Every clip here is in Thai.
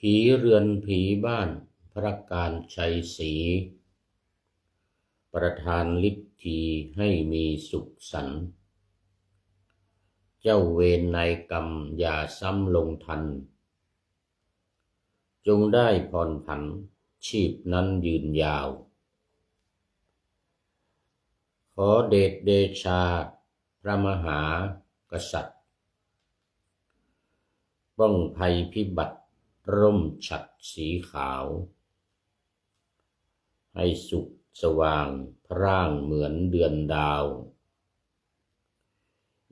ผีเรือนผีบ้านพระการชัยศรีประทานฤทธีให้มีสุขสันต์เจ้าเวรนายกรรมอย่าซ้ำลงทันจงได้ผ่อนผันชีพนั้นยืนยาวขอเดชเดชาพระมหากษัตริย์ป้องภัยพิบัติร่มฉัตรสีขาวให้สุขสว่างพร่างเหมือนเดือนดาว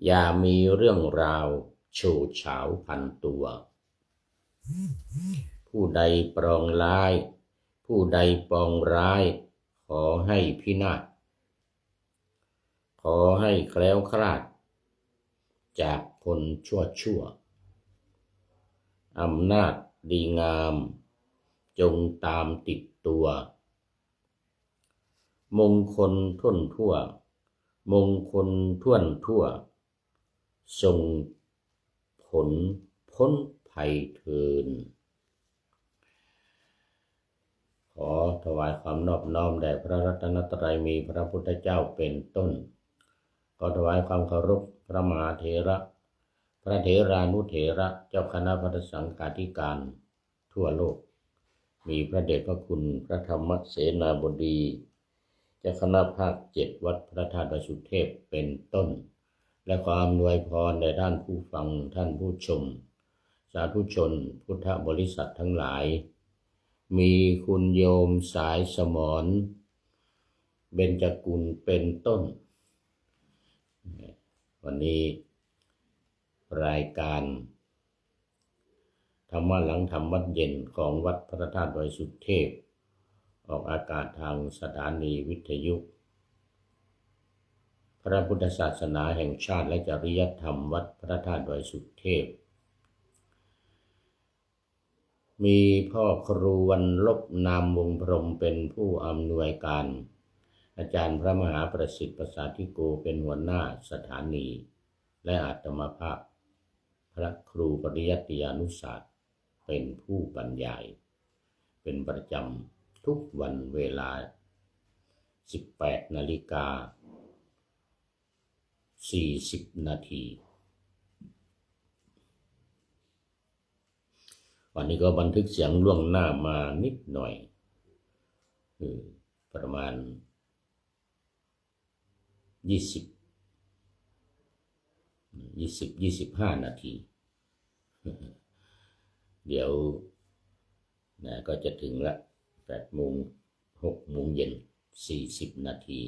อย่ามีเรื่องราวโฉดฉาวพันตัวผู้ใดปรองร้ายผู้ใดปองร้ายขอให้พินาศขอให้แคล้วคลาดจากคนชั่วอำนาจดีงามจงตามติดตัวมงคลท่วนทั่วมงคลท่วนทั่วส่งผลพ้นภัยเทินขอถวายความนอบน้อมแด่พระรัตนตรัยมีพระพุทธเจ้าเป็นต้นขอถวายความเคารพพระมหาเถระพระเถรานุเถระเจ้าคณะพุทธสังฆาธิการทั่วโลกมีพระเดชพระคุณพระธรรมเสนาบดีเจ้าคณะภาค7วัดพระธาตุดอยสุเทพเป็นต้นและความอำนวยพรแด่ท่านผู้ฟังท่านผู้ชมสาธุชนพุทธบริษัททั้งหลายมีคุณโยมสายสมรเบญจกุลเป็นต้นวันนี้รายการธรรมะหลังธรรมวัดเย็นของวัดพระธาตุดอยสุเทพออกอากาศทางสถานีวิทยุพระพุทธศาสนาแห่งชาติและจริยธรรมวัดพระธาตุดอยสุเทพมีพ่อครูวันลบนามวงพรหมเป็นผู้อำนวยการอาจารย์พระมหาประสิทธิ์ประสาธิโกเป็นหัวหน้าสถานีและอาตมาภาพพระครูปริยัติยานุศาสตร์เป็นผู้บรรยายเป็นประจำทุกวันเวลา 18:40 นาทีวันนี้ก็บันทึกเสียงล่วงหน้ามานิดหน่อยประมาณ25 นาทีเดี๋ยวก็จะถึงละ8 โมง6 โมงเย็น40 นาที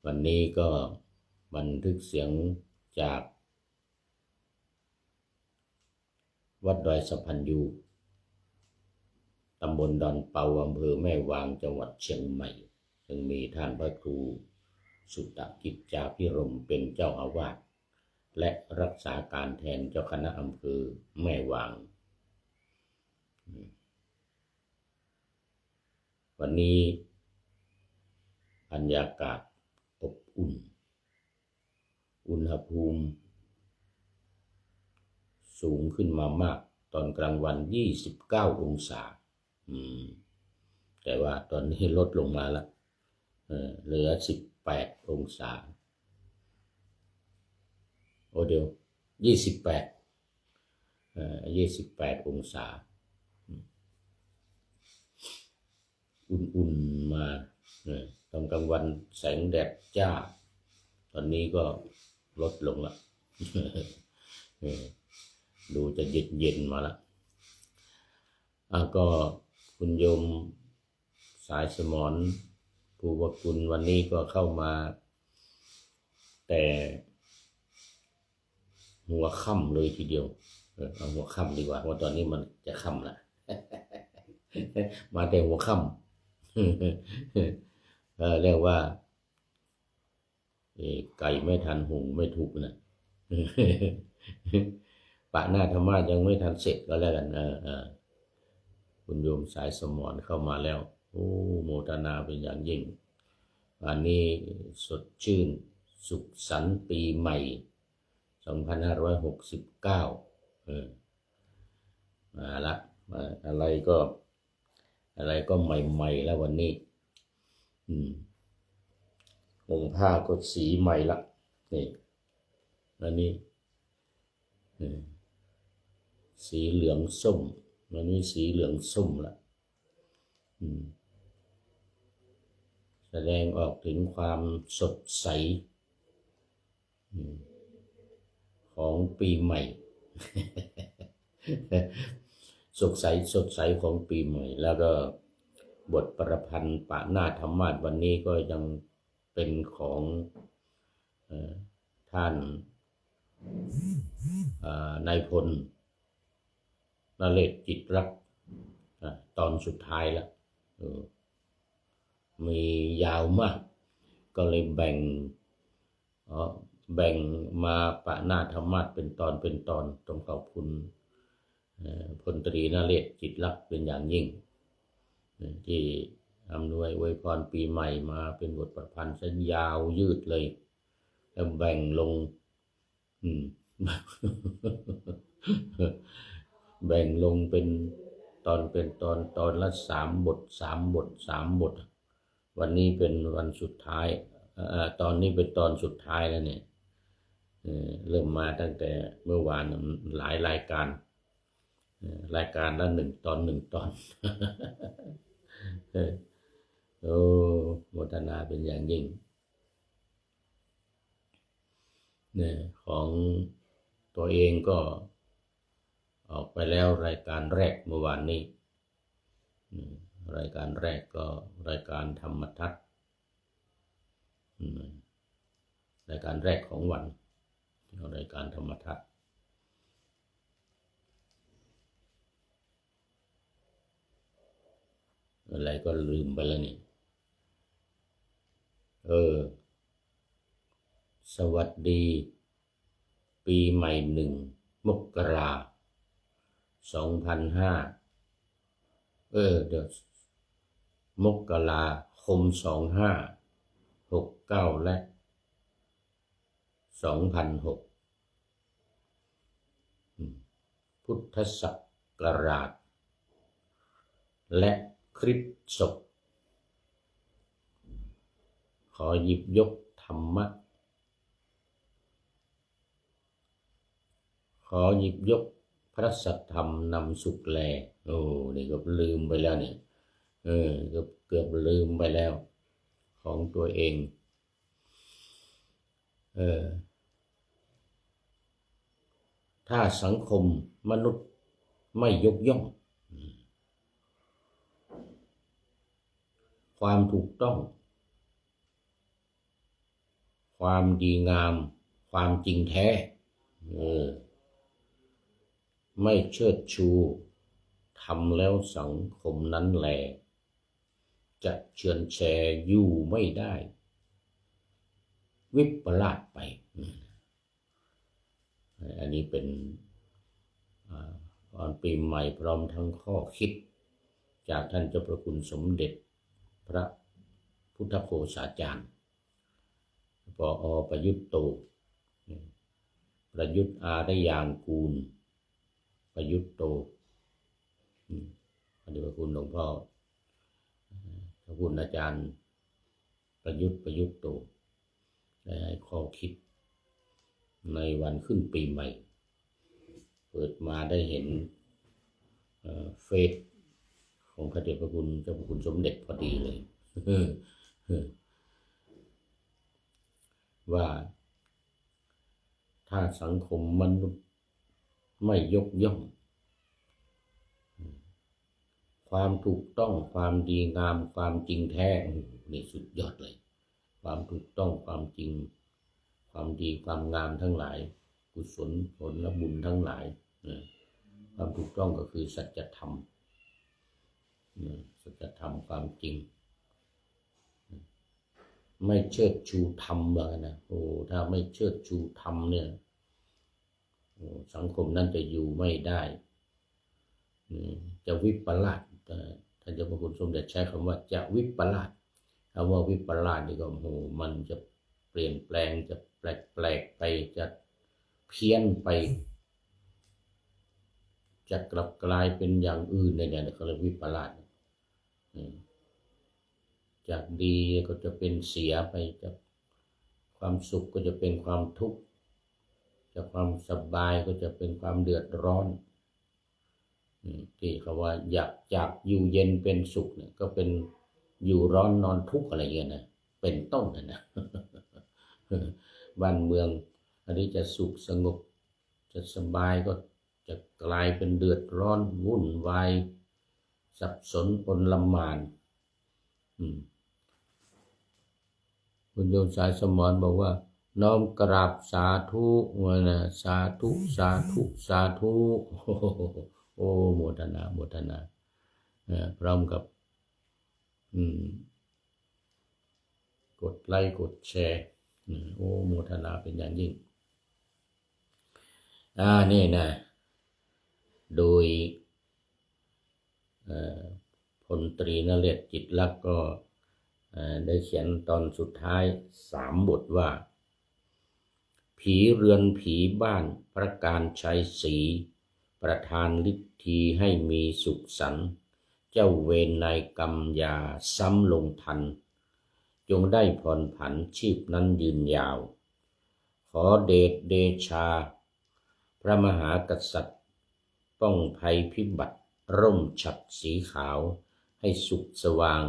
วันนี้ก็บันทึกเสียงจากวัดดอยสะพันยูตำบลดอนเปาอำเภอแม่วางจังหวัดเชียงใหม่ซึ่งมีท่านพระครูสุตกิจจาภิรมย์เป็นเจ้าอาวาสและรักษาการแทนเจ้าคณะอำเภอแม่วางวันนี้บรรยากาศอบอุ่นอุณหภูมิสูงขึ้นมามากตอนกลางวัน29 องศาแต่ว่าตอนนี้ลดลงมาแล้วเหลือ18 องศาเดี๋ยว28 องศาอุ่นๆมาตอนกลางวันแสงแดดจ้าตอนนี้ก็ลดลงแล้วดูจะเย็นมาแล้วก็คุณโยมสายสมรภูวกุลวันนี้ก็เข้ามาแต่หัวค่ำเลยทีเดียวเอาหัวค่ำดีกว่าเพราะตอนนี้มันจะค่ำละ มาแต่หัวค่ำ เรียกว่าไก่ไม่ทันหุงไม่ถูกนะ ปะหน้าธรรมะยังไม่ทันเสร็จก็แล้วกันคุณโยมสายสมรเข้ามาแล้วโมทนาเป็นอย่างยิ่งวันนี้สดชื่นสุขสันต์ปีใหม่ 2569มาละอะไรก็ใหม่ๆแล้ววันนี้องค์ผ้าก็สีใหม่ละนี่อันนี้สีเหลืองส้มวันนี้สีเหลืองส้มละแสดงออกถึงความสดใสของปีใหม่ สดใสของปีใหม่แล้วก็บทประพันธ์ปะหน้าธรรมาสวันนี้ก็ยังเป็นของท่านนายพลนเรศจิตรักตอนสุดท้ายแล้วมียาวมากก็เลยแบ่งมาปะหน้าธรรมาสเป็นตอนต้องขอบคุณพลตรีนเรศจิตรักเป็นอย่างยิ่งที่อำนวยอวยพรปีใหม่มาเป็นบทประพันธ์เส้นยาวยืดเลยแล้วแบ่งลงแบ่งลงเป็นตอนละ3 บทวันนี้เป็นวันสุดท้ายตอนนี้เป็นตอนสุดท้ายแล้วเนี่ยเริ่มมาตั้งแต่เมื่อวานหลายรายการละ1 ตอนโอ้โมทนาเป็นอย่างยิ่งเนี่ยของตัวเองก็ออกไปแล้วรายการแรกเมื่อวานนี้รายการแรกก็รายการธรรมทัศน์รายการแรกของวันรายการธรรมทัศน์อะไรก็ลืมไปแล้วนี่สวัสดีปีใหม่1 มกรา2005เดี๋ยวมกราคม2569และ2006พุทธศักราชและคริสตศักราชขอหยิบยกธรรมะขอหยิบยกพระสัทธรรมนำสุขแลนี่ก็ลืมไปแล้วนี่เกือบลืมไปแล้วของตัวเองถ้าสังคมมนุษย์ไม่ยกย่องความถูกต้องความดีงามความจริงแท้ไม่เชิดชูทำแล้วสังคมนั้นแลจะเชือนแชอยู่ไม่ได้วิปลาสไปอันนี้เป็นตอนปีใหม่พร้อมทั้งข้อคิดจากท่านเจ้าพระคุณสมเด็จพระพุทธโฆษาจารย์ปอ.ประยุทธ์โตประยุทธ์อารยางกูลประยุทธ์โตพระเดชพระคุณหลวงพ่อพระคุณอาจารย์ประยุทธ์โตได้ให้ข้อคิดในวันขึ้นปีใหม่เปิดมาได้เห็นเฟซของพระเดชพระคุณเจ้าพระคุณสมเด็จพอดีเลยว่าถ้าสังคมมนุษย์ไม่ยกย่องความถูกต้องความดีงามความจริงแท้นี่สุดยอดเลยความถูกต้องความจริงความดีความงามทั้งหลายกุศลผลและบุญทั้งหลายความถูกต้องก็คือสัจธรรมความจริงไม่เชิดชูธรรมเลยนะถ้าไม่เชิดชูธรรมเนี่ยสังคมนั้นจะอยู่ไม่ได้จะวิปลาสท่านเจ้าพระคุณสมเด็จใช้คำว่าจะวิปลาสคำว่าวิปลาสนี่ก็มันจะเปลี่ยนแปลงจะแปลกไปจะ เพี้ยนไปจะกลับกลายเป็นอย่างอื่นเนี่ยเขาเรียกวิปลาสจากดีก็จะเป็นเสียไปจากความสุขก็จะเป็นความทุกข์จากความสบายก็จะเป็นความเดือดร้อนที่เขาว่าอยากจากอยู่เย็นเป็นสุขเนี่ยก็เป็นอยู่ร้อนนอนทุกข์อะไรเงี้ยนะเป็นต้นนะบ้านเมืองอันนี้จะสุขสงบจะสบายก็จะกลายเป็นเดือดร้อนวุ่นวายสับสนปนละหม่านคุณโยมสายสมรบอกว่าน้อมกราบสาธุนะสาธุสาธุสาธุโอ้โมทนาโมทนาพร้อมกับกดไลค์กดแชร์โอ้โมทนาเป็นอย่างยิ่งนี่นะโดยพลตรีนเรศจิตลักษณ์ก็ได้เขียนตอนสุดท้าย3 บทว่าผีเรือนผีบ้านประการชัยศรีประทานฤทธีให้มีสุขสันต์เจ้าเวรนายกรรมยาซ้ำลงทันจงได้ผ่อนผันชีพนั้นยืนยาวขอเดชเดชาพระมหากษัตริย์ป้องภัยพิบัติร่มฉัตรสีขาวให้สุขสว่าง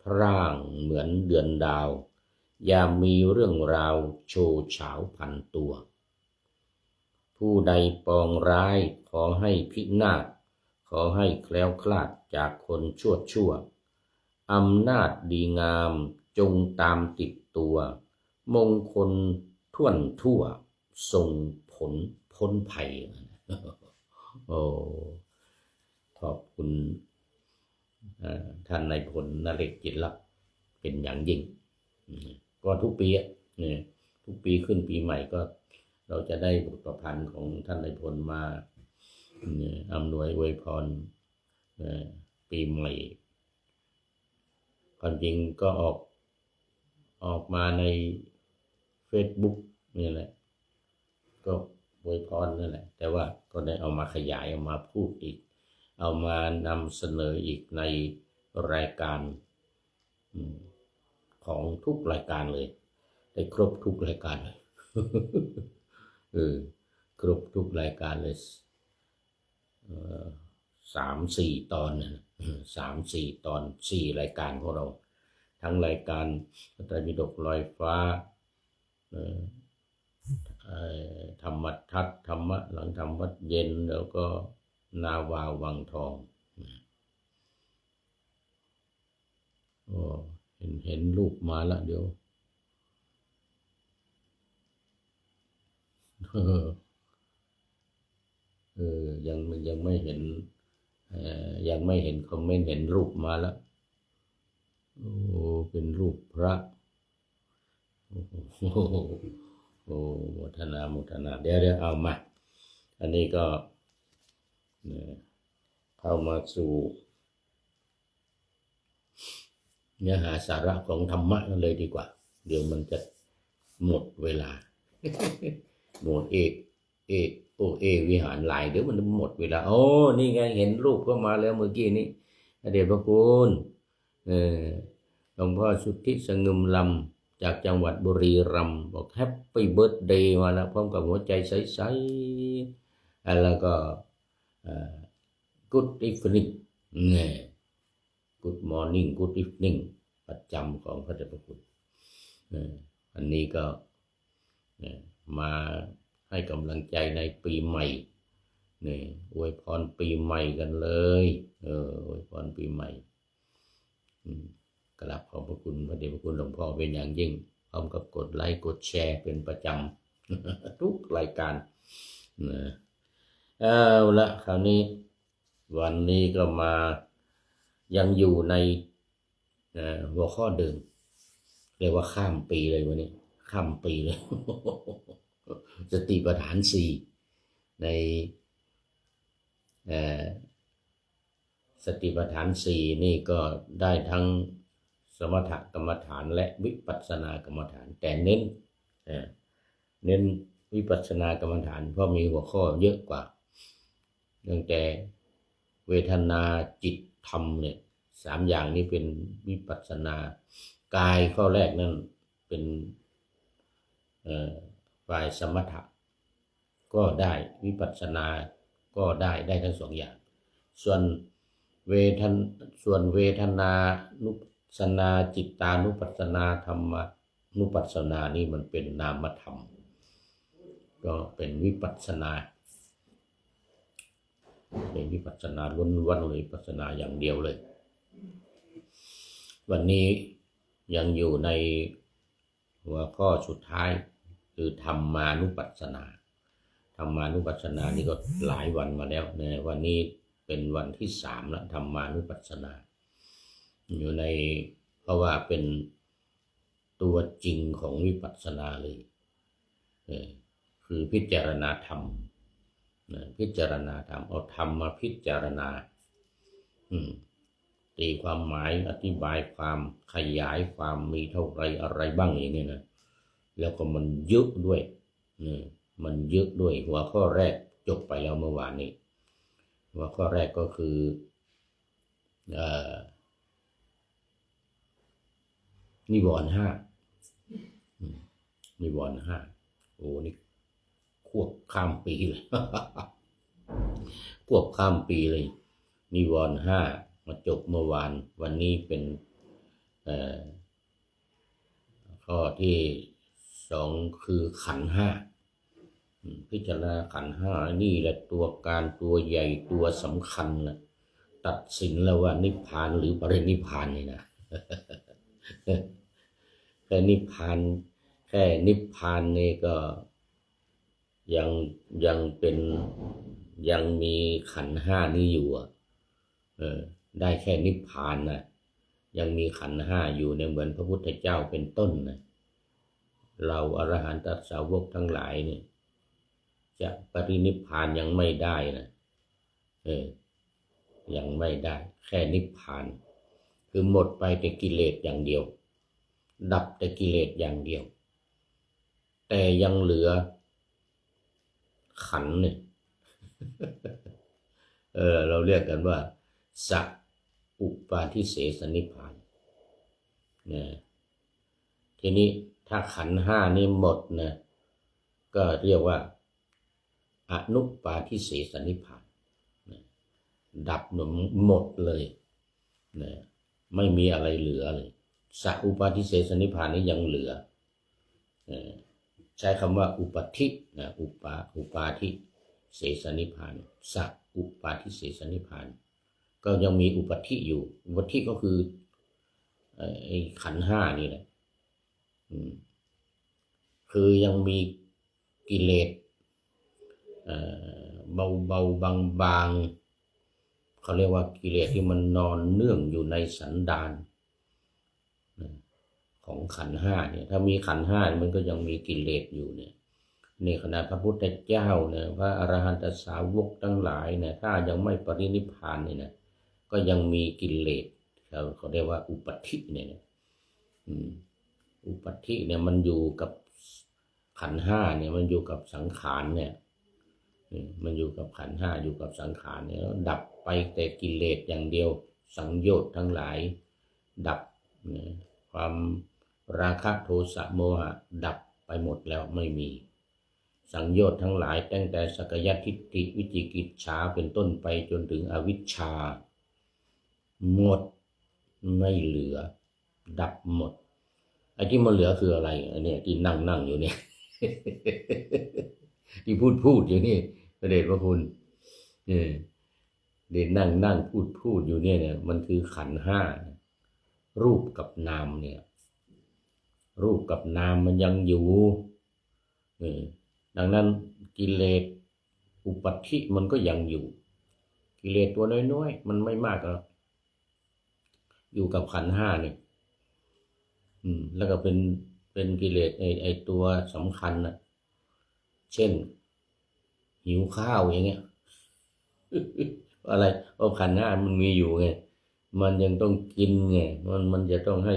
พร่างเหมือนเดือนดาวอย่ามีเรื่องราวโชว์เฉาพันตัวผู้ใดปองร้ายขอให้พินาศขอให้แคล้วคลาดจากคนชั่วอำนาจดีงามจงตามติดตัวมงคลท่วนทั่วส่งผลพ้นภัยโอ้ขอบคุณท่านนายพลนเรศจิตลักษณ์เป็นอย่างยิ่งก็ทุกปีทุกปีขึ้นปีใหม่ก็เราจะได้บทประพันธ์ของท่านนายพลมาอำนวยอวยพรปีใหม่ความจริงก็ออกมาใน Facebook นี่แหละก็อวยพรนั่นแหละแต่ว่าก็ได้เอามาขยายเอามาพูดอีกเอามานำเสนออีกในรายการของทุกรายการเลยได้ครบทุกรายการเลยครบทุกรายการเลย3-4 ตอน3-4 ตอน4 รายการของเราทั้งรายการพระไตรปิฎกลอยฟ้าธรรมทัศน์ธรรมะหลังธรรมวัดเย็นแล้วก็นาวาวังทองเห็นรูปมาแล้วเดี๋ยวยังไม่เห็นคอมเมนต์เห็นรูปมาแล้วโอ้เป็นรูปพระโอ้โมทนาเดี๋ยวเอามาอันนี้ก็เข้ามาสู่เนื้อหาสาระของธรรมะกันเลยดีกว่าเดี๋ยวมันจะหมดเวลาหมดเอวิหารหลายเดี๋ยวมันหมดเวลาโอ้นี่ไงเห็นรูปก็มาแล้วเมื่อกี้นี้เดชพระคุณหลวงพ่อสุทธิสงึมลำจากจังหวัดบุรีรัมย์บอกแฮปปี้เบิร์ธเดย์มาแล้วพร้อมกับหัวใจใสๆแล้วก็good evening good morning good evening ประจำของพระเดชพระคุณอันนี้ก็มาให้กำลังใจในปีใหม่อวยพรปีใหม่กันเลยอวยพรปีใหม่กราบขอบพระคุณพระเดชพระคุณหลวงพ่อเป็นอย่างยิ่งพร้อมกับกดไลค์กดแชร์เป็นประจำทุกรายการเอาละคราวนี้วันนี้ก็มายังอยู่ในหัวข้อเดิมเรียกว่าข้ามปีเลยวันนี้ข้ามปีเลย สติปัฏฐาน4ในสติปัฏฐาน4นี่ก็ได้ทั้งสมถกรรมฐานและวิปัสสนากรรมฐานแต่เน้น วิปัสสนากรรมฐานเพราะมีหัวข้อเยอะกว่าตั้งแต่เวทนาจิตธรรมเนี่ย3อย่างนี้เป็นวิปัสสนากายข้อแรกนั่นเป็นฝ่ายสมถะก็ได้วิปัสสนาก็ได้ทั้ง2อย่างส่วนเวทนานุปัสสนาจิตตานุปัสสนาธรรมนุปัสสนานี่มันเป็นนามธรรมก็เป็นวิปัสสนาเป็นวิปัสสนาล้วนๆเลยวิปัสสนาอย่างเดียวเลยวันนี้ยังอยู่ในหัวข้อสุดท้ายคือธรรมานุปัสสนาธรรมานุปัสสนานี่ก็หลายวันมาแล้วนะวันนี้เป็นวันที่3แล้วธรรมานุปัสสนาอยู่ในเพราะว่าเป็นตัวจริงของวิปัสสนาเลยคือพิจารณาธรรมพิจารณาธรรมเอาธรรมมาพิจารณาตีความหมายอธิบายความขยายความมีเท่าไรอะไรบ้างอย่างนี้นะแล้วก็มันเยอะด้วยมันเยอะด้วยหัวข้อแรกจบไปแล้วเมื่อวานนี้หัวข้อแรกก็คือนิวรณ์5นิวรณ์5โอ้นี่ควบข้ามปีเลย ควบข้ามปีเลยนิวรณ์5มาจบเมื่อวานวันนี้เป็นข้อที่2คือขันธ์5พิจารณาขันธ์5นี่แหละตัวการตัวใหญ่ตัวสำคัญนะตัดสินแล้วว่านิพพานหรือปรินิพพานนี่นะ แค่นิพพานนี่ก็ยังเป็นยังมีขันธ์5นี้อยู่ได้แค่นิพพานนะยังมีขันธ์5อยู่เนี่ยเหมือนพระพุทธเจ้าเป็นต้นนะเราอรหันตสาวกทั้งหลายเนี่ยจะปรินิพพานยังไม่ได้นะยังไม่ได้แค่นิพพานคือหมดไปแต่กิเลสอย่างเดียวดับแต่กิเลสอย่างเดียวแต่ยังเหลือขันธ์เนี่ย เราเรียกกันว่าสัพอุปาทิเสสนิพพานนะทีนี้ถ้าขันธ์5นี่หมดนะก็เรียกว่าอนุปาทิเสสนิพพานนะดับหมดเลยนะไม่มีอะไรเหลือเลยสัพอุปาทิเสสนิพพานนี้ยังเหลือใช้คำว่าอุปธินะอุปาทิเสสนิพพานสัพอุปาทิเสสนิพพานก็ยังมีอุปธิอยู่อุปธิก็คือไอ้ขันธ์5นี่แหละคือยังมีกิเลสเบาบางเขาเรียกว่ากิเลสที่มันนอนเนื่องอยู่ในสันดานของขันธ์5เนี่ยถ้ามีขันธ์5มันก็ยังมีกิเลสอยู่เนี่ยในขณะพระพุทธเจ้าเนี่ยพระอรหันตสาวกทั้งหลายเนี่ยถ้ายังไม่ปรินิพพานเนี่ยนะก็ยังมีกิเลสเขาเรียกว่าอุปธิเนี่ยอุปธิเนี่ยมันอยู่กับขันธ์5เนี่ยมันอยู่กับสังขารเนี่ยมันอยู่กับขันธ์5อยู่กับสังขารเนี่ยดับไปแต่กิเลสอย่างเดียวสังโยชน์ทั้งหลายดับความราคะโทสะโมหะดับไปหมดแล้วไม่มีสังโยชน์ทั้งหลายตั้งแต่สักยทิฏฐิวิจิกิจฉาเป็นต้นไปจนถึงอวิชชาหมดไม่เหลือดับหมดไอ้ที่มันเหลือคืออะไรอันนี้ที่นั่งอยู่เนี่ย ที่พูดอยู่นี่พระเดชพระคุณเดชนั่งพูดอยู่เนี่ยมันคือขันธ์5รูปกับนามเนี่ยรูปกับนามมันยังอยู่ดังนั้นกิเลสอุปธิมันก็ยังอยู่กิเลสตัวน้อยๆมันไม่มากหรอกอยู่กับขันธ์5เนี่ยแล้วก็เป็นกิเลสไอตัวสำคัญนะเช่นหิวข้าวอย่างเงี้ย อะไรเพราะขันธ์5มันมีอยู่ไงมันยังต้องกินไงมันจะต้องให้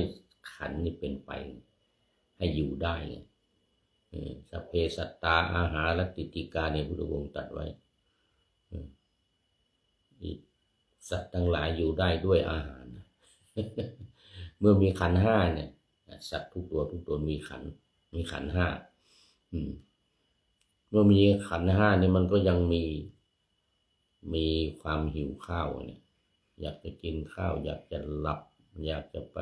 ขันธ์นี่เป็นไปให้อยู่ได้ไง สัพเพสัตตาอาหารติติกาในพุทธวงศ์ตรัสไว้สัตว์ทั้งหลายอยู่ได้ด้วยอาหารเมื่อมีขันธ์ห้าเนี่ยสัตว์ทุกตัวมีขันธ์ห้าเมื่อมีขันธ์ห้านี่มันก็ยังมีความหิวข้าวเนี่ยอยากจะกินข้าวอยากจะหลับอยากจะไป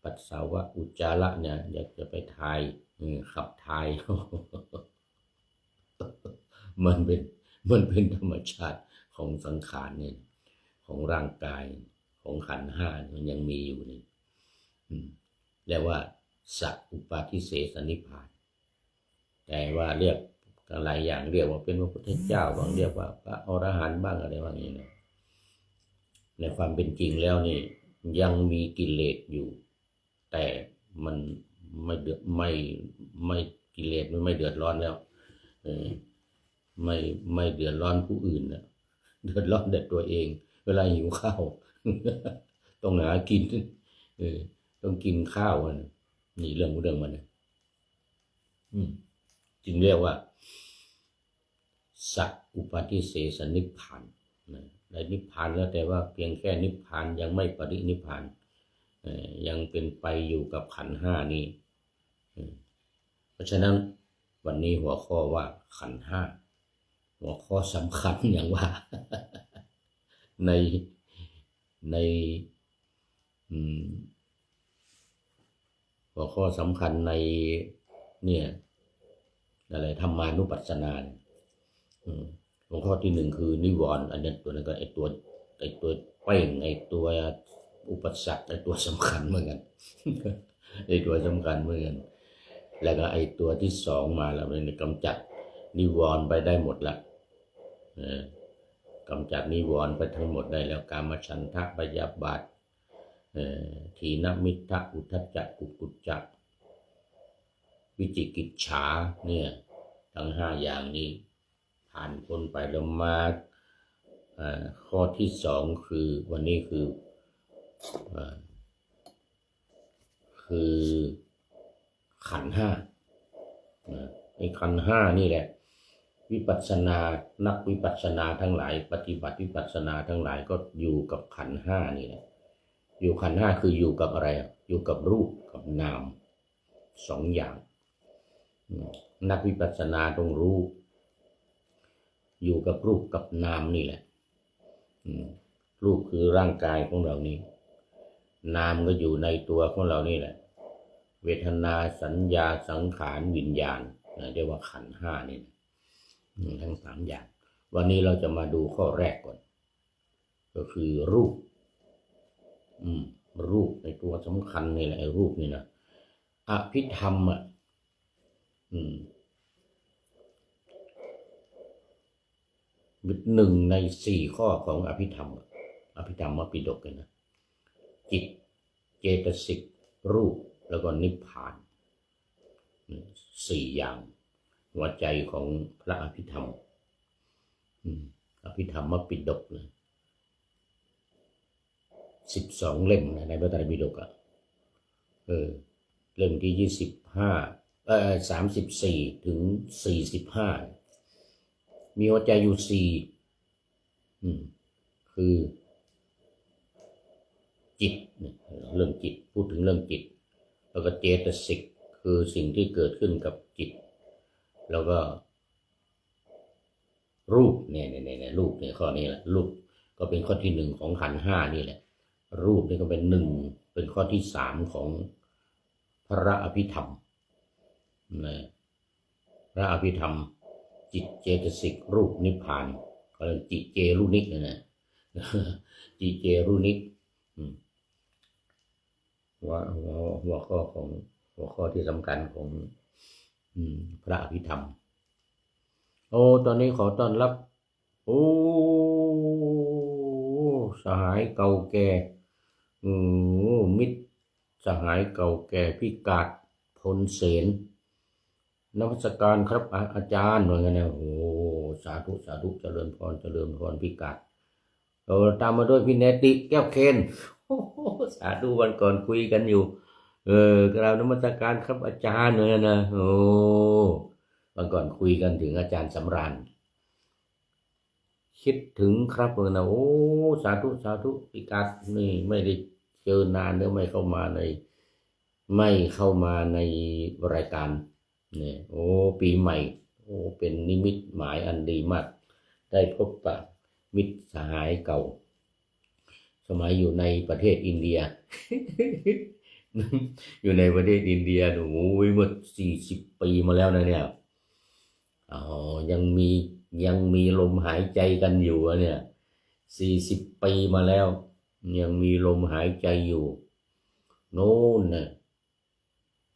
ปัสสาวะอุจจาระเนี่ยอยากจะไปถ่ายขับถ่าย มันเป็นธรรมชาติของสังขารเนี่ยของร่างกายของขันธ์ห้ามันยังมีอยู่นี่เรียกว่าสัพอุปาทิเสสนิพพานแต่ว่าเรียกหลายอย่างเรียกว่าเป็นพระพุทธเจ้าบางเรียกว่าพระอรหันต์บ้างอะไรบ้างนี่นะในความเป็นจริงแล้วนี่ยังมีกิเลสอยู่แต่มันไม่กิเลสมันไม่เดือดร้อนแล้วไม่เดือดร้อนผู้อื่นนะเดือดร้อนแต่ตัวเองเวลาหิวข้าว ต้องหากินต้องกินข้าวนี่เรื่องมันนะจึงเรียกว่าสัพอุปาทิเสสนิพพานได้นิพพานแล้วแต่ว่าเพียงแค่นิพพานยังไม่ปรินิพพานยังเป็นไปอยู่กับขันธ์ห้านี้เพราะฉะนั้นวันนี้หัวข้อว่าขันธ์ห้าหัวข้อสำคัญอย่างว่า ในหัวข้อสำคัญในเนี่ยอะไรธรรมานุปัสสนาหัวข้อที่หนึ่งคือนิวรณ์อันนี้ตัวนั้นก็ไอตัวเป้งไอตัวอุปสรรคไอตัวสำคัญเหมือนกัน ไอตัวสำคัญเหมือนกันแล้วก็ไอตัวที่สองมาแล้วเนี่ยกำจัดนิวรณ์ไปได้หมดละกำจัดนิวรณ์ไปทั้งหมดได้แล้วกามฉันทะพยาบาททีนมิทธะอุทธัจจะกุกุจจะวิจิกิจฉาเนี่ยทั้งห้าอย่างนี้ผ่านพ้นไปแล้วมาข้อที่สองคือวันนี้คือขันธ์ห้าไอ้ขันธ์ห้านี่แหละวิปัสสนานักวิปัสสนาทั้งหลายปฏิบัติวิปัสสนาทั้งหลายก็อยู่กับขันธ์ห้านี่แหละอยู่ขันธ์ห้าคืออยู่กับอะไรอยู่กับรูปกับนามสองอย่างนักวิปัสสนาต้องรู้อยู่กับรูปกับนามนี่แหละรูปคือร่างกายของเรานี่นามก็อยู่ในตัวของเรานี่แหละเวทนาสัญญาสังขารวิญญาณเรียกว่าขันธ์ห้านี่ทั้งสามอย่างวันนี้เราจะมาดูข้อแรกก่อนก็คือรูปรูปในตัวสำคัญนี่แหละไอ้รูปนี่นะอภิธรรมหนึ่งในสี่ข้อของอภิธรรมมปิฎกเลยนะจิตเจตสิกรูปแล้วก็นิพพานสี่อย่างหัวใจของพระอภิธรรมอภิธรรมมปิฎกนะ12 เล่มนะในพระไตรปิฎกเล่มที่34ถึง45มีหัวใจอยู่4คือจิตเรื่องจิตพูดถึงเรื่องจิตแล้วก็เจตสิกคือสิ่งที่เกิดขึ้นกับจิตแล้วก็รูปเนี่ยรูปเนี่ยข้อนี้แหละรูปก็เป็นข้อที่1ของขันธ์ห้านี่แหละรูปนี่ก็เป็นเป็นข้อที่3ของพระอภิธรรมพระอภิธรรมจิตเจตสิกรูปนิพพานเขาเรียกจิเจรุนิกนะจิเจรุนิกหัวข้อที่สำคัญของพระอภิธรรมตอนนี้ขอต้อนรับสหายเก่าแก่มิตรสหายเก่าแก่พี่กาดพลเสนนมัสการครับอาจารย์ว่าไงเนี่ยสาธุเจริญพรพี่กาดตามมาด้วยพี่เนติแก้วเคนสาธุวันก่อนคุยกันอยู่ กราบนมัสการครับอาจารย์เลยนะโอ้วันก่อนคุยกันถึงอาจารย์สำราญคิดถึงครับเลยนะโอ้สาธุสาธุพี่กัสนี่ไม่ได้เจอนานแล้วไม่เข้ามาในรายการเนี่ยโอ้ปีใหม่โอ้เป็นนิมิตหมายอันดีมากได้พบปะมิตรสหายเก่าสมัยอยู่ในประเทศอินเดีย อยู่ในประเทศอินเดียโอ้ยเมื่อ40 ปีมาแล้วนะเนี่ยอ๋อยังมีลมหายใจกันอยู่อะเนี่ย40 ปีมาแล้วยังมีลมหายใจอยู่โน่นน่ะ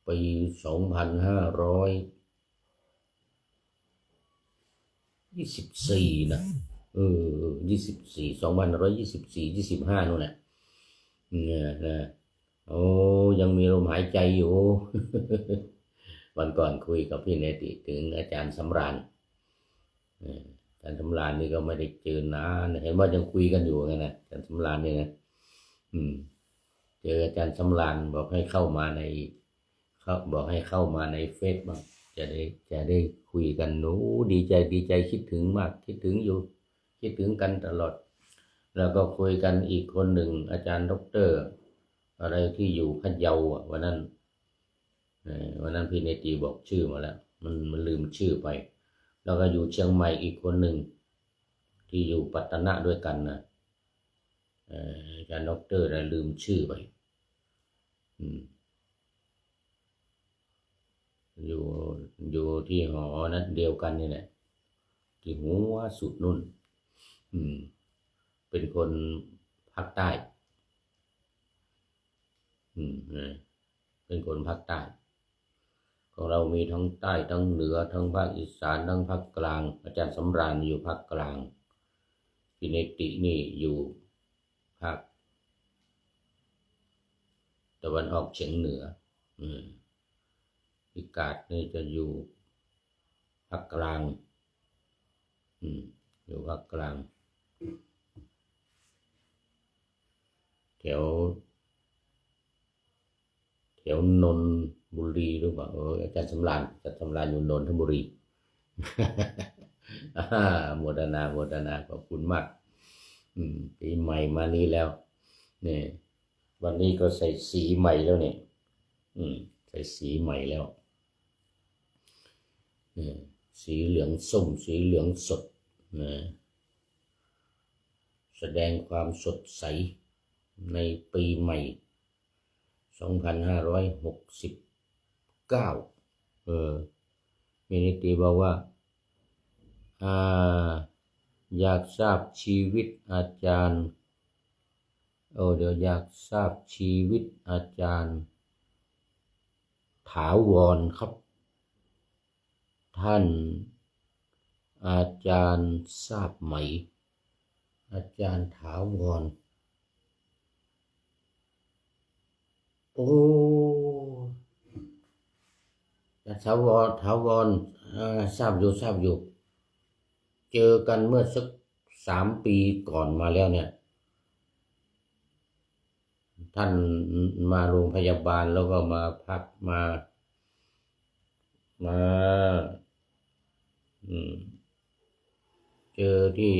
ปี2524นะ2524 25นู่นแหละเนี่ยนะโอ้ยังมีลมหายใจอยู่ วันก่อนคุยกับพี่เนติถึงอาจารย์สำราญอาจารย์สำราญนี่ก็ไม่ได้เจอนานเห็นว่ายังคุยกันอยู่ไงนะอาจารย์สำราญนี่นะอืมเจออาจารย์สำราญบอกให้เข้ามาในบอกให้เข้ามาในเฟซบ้างจะได้คุยกันหนูดีใจคิดถึงมากคิดถึงอยู่คิดถึงกันตลอดแล้วก็คุยกันอีกคนหนึ่งอาจารย์ด็อกเตอร์อะไรที่อยู่พะเยาวันนั้นพี่เนตีบอกชื่อมาแล้วมันลืมชื่อไปแล้วก็อยู่เชียงใหม่อีกคนหนึ่งที่อยู่ปัตตนะด้วยกันนะอาจารย์ด็อกเตอร์นะลืมชื่อไปอยู่ที่หอนั้นเดียวกันนี่แหละที่หัวสุดนุ่นเป็นคนภาคใต้เป็นคนภาคใต้ของเรามีทั้งใต้ทั้งเหนือทั้งภาคอีสานทั้งภาคกลางอาจารย์สำราญอยู่ภาคกลางพี่เนตินี่อยู่ภาคตะวันออกเฉียงเหนือพิกาดนี่จะอยู่ภาคกลางอยู่ภาคกลางแถวนนทบุรีหรือเปล่าอาจารย์สำราญอยู่นนทบุรีโมทนาขอบคุณมากปีใหม่มานี้แล้วเนี่ยวันนี้ก็ใส่สีใหม่แล้วเนี่ยใส่สีใหม่แล้วสีเหลืองส้มสีเหลืองสดนะแสดงความสดใสในปีใหม่2569มีนิติบอกว่าอยากทราบชีวิตอาจารย์เดี๋ยวอยากทราบชีวิตอาจารย์ถาวรครับท่านอาจารย์ทราบไหมอาจารย์ถาวรโอ้ถาวรทราบอยู่เจอกันเมื่อสัก3 ปีก่อนมาแล้วเนี่ยท่านมาโรงพยาบาลแล้วก็มาพักมาเจอที่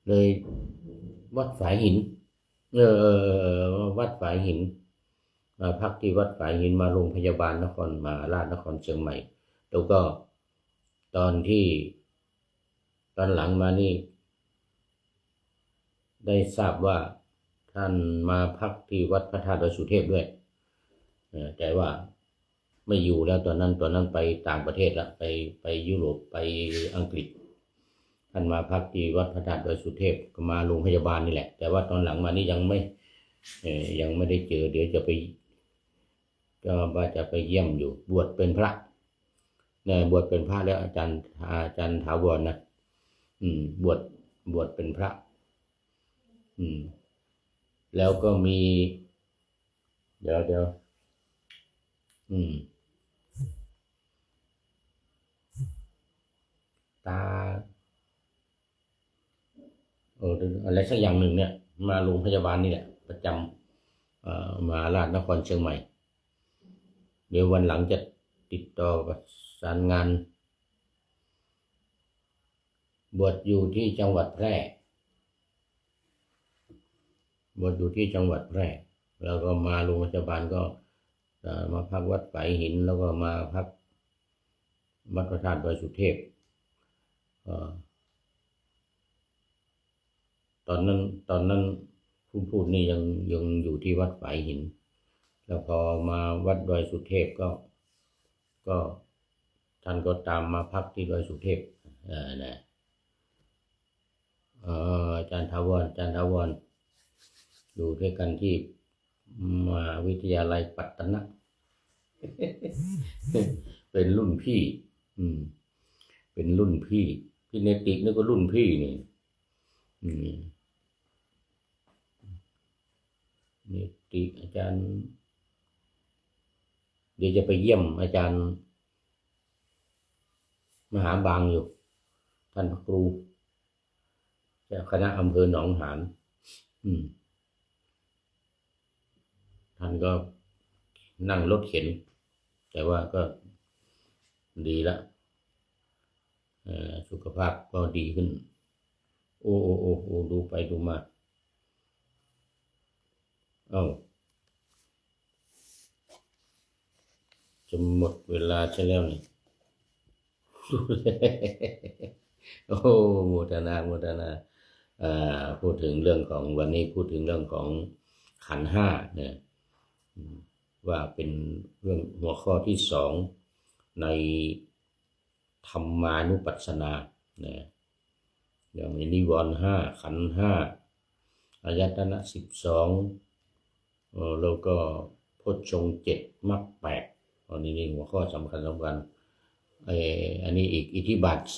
เลยวัดฝายหินวัดฝายหินมาพักที่วัดฝายหินมาโรงพยาบาลนครมาราชนครเชียงใหม่แล้วก็ตอนหลังมานี่ได้ทราบว่าท่านมาพักที่วัดพระธาตุดอยสุเทพด้วยแต่ว่าไม่อยู่แล้วตอนนั้นไปต่างประเทศละไปยุโรปไปอังกฤษท่านมาพักที่วัดพระธาตุดอยสุเทพก็มาโรงพยาบาลนี่แหละแต่ว่าตอนหลังมานี่ยังไม่ได้เจอเดี๋ยวจะไปก็ว่าจะไปเยี่ยมอยู่บวชเป็นพระเนี่ยบวชเป็นพระแล้วอาจารย์ถาวรนะบวชเป็นพระแล้วก็มีเดี๋ยวตา อะไรสักอย่างหนึ่งเนี่ยมาโรงพยาบาลนี่แหละประจำมาราชนครเชียงใหม่เดี๋ยววันหลังจะติดต่อประสานงานบวชอยู่ที่จังหวัดแพร่แล้วก็มาโรงพยาบาลก็มาพักวัดไฝหินแล้วก็มาพักวัดพระธาตุดอยสุเทพตอนนั้นผู้พูดนี่ยังอยู่ที่วัดไฝหินแล้วพอมาวัดดอยสุเทพก็ท่านก็ตามมาพักที่ดอยสุเทพนะอาจารย์ถาวรอยู่ด้วยกันที่มหาวิทยาลัยปัตตนะ เป็นรุ่นพี่เป็นรุ่นพี่เนตินี่ก็รุ่นพี่นี่เนติอาจารย์เดี๋ยวจะไปเยี่ยมอาจารย์มหาบางอยู่ท่านครูจากคณะอำเภอหนองหานท่านก็นั่งรถเข็นแต่ว่าก็ดีละสุขภาพก็ดีขึ้นโอ้ดูไปดูมาจะหมดเวลาใช่แล้วนี่ โอ้โมทนาพูดถึงเรื่องของวันนี้พูดถึงเรื่องของขันธ์ห้าเนี่ยว่าเป็นเรื่องหัวข้อที่สองในธรรมานุปัสสนาเนี่ยอย่างนิวรณ์ห้าขันธ์ห้าอายตนะ12แล้วก็โพชฌงค์7มรรค8อันนี้หัวข้อสำคัญอันนี้อีกอิทธิบาท4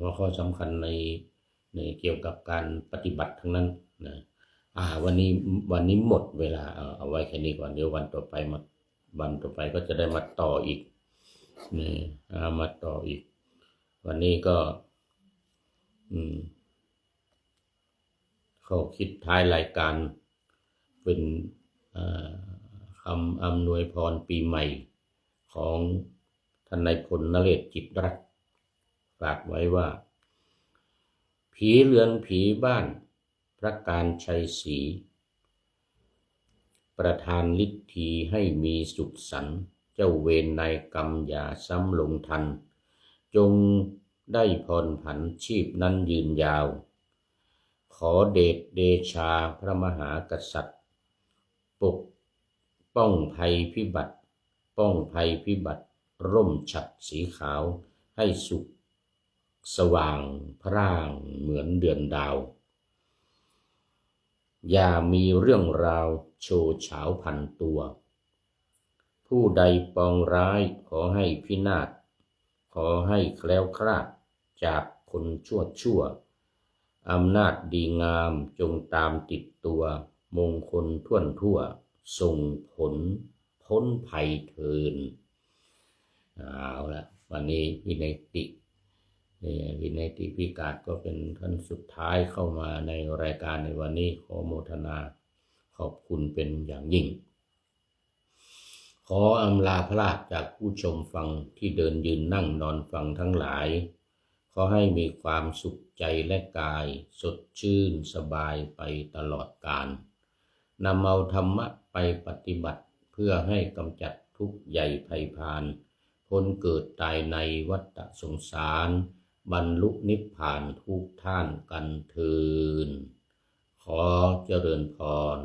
หัวข้อสำคัญในเกี่ยวกับการปฏิบัติทั้งนั้นนะวันนี้หมดเวลาเอาไว้แค่นี้ก่อนเดี๋ยววันต่อไปก็จะได้มาต่ออีกนี่มาต่ออีกวันนี้ก็เขาคิดท้ายรายการเป็นคำอำนวยพรปีใหม่ของท่านนายพลนเรศจิตรัตน์ฝากไว้ว่าผีเรือนผีบ้านพระการชัยศรีประทานฤทธีให้มีสุขสันต์เจ้าเวรนายกรรมอย่าซ้ำลงทันจงได้พรผันชีพนั้นยืนยาวขอเดชาพระมหากษัตริย์ปกป้องภัยพิบัติร่มฉัตรสีขาวให้สุขสว่างพร่างเหมือนเดือนดาวอย่ามีเรื่องราวโชว์เฉาพันตัวผู้ใดปองร้ายขอให้พินาศขอให้แคล้วคลาดจากคนชั่วอำนาจดีงามจงตามติดตัวมงคลทั่วส่งผลพ้นภัยเทินเอาละวันนี้วินัยติพิกาศก็เป็นท่านสุดท้ายเข้ามาในรายการในวันนี้ขอโมทนาขอบคุณเป็นอย่างยิ่งขออำลาพระราชจากผู้ชมฟังที่เดินยืนนั่งนอนฟังทั้งหลายขอให้มีความสุขใจและกายสดชื่นสบายไปตลอดกาลนำเอาธรรมะไปปฏิบัติเพื่อให้กำจัดทุกข์ใหญ่ภัยพานพ้นเกิดตายในวัฏสงสารบรรลุนิพพานทุกท่านกันเทอญขอเจริญพร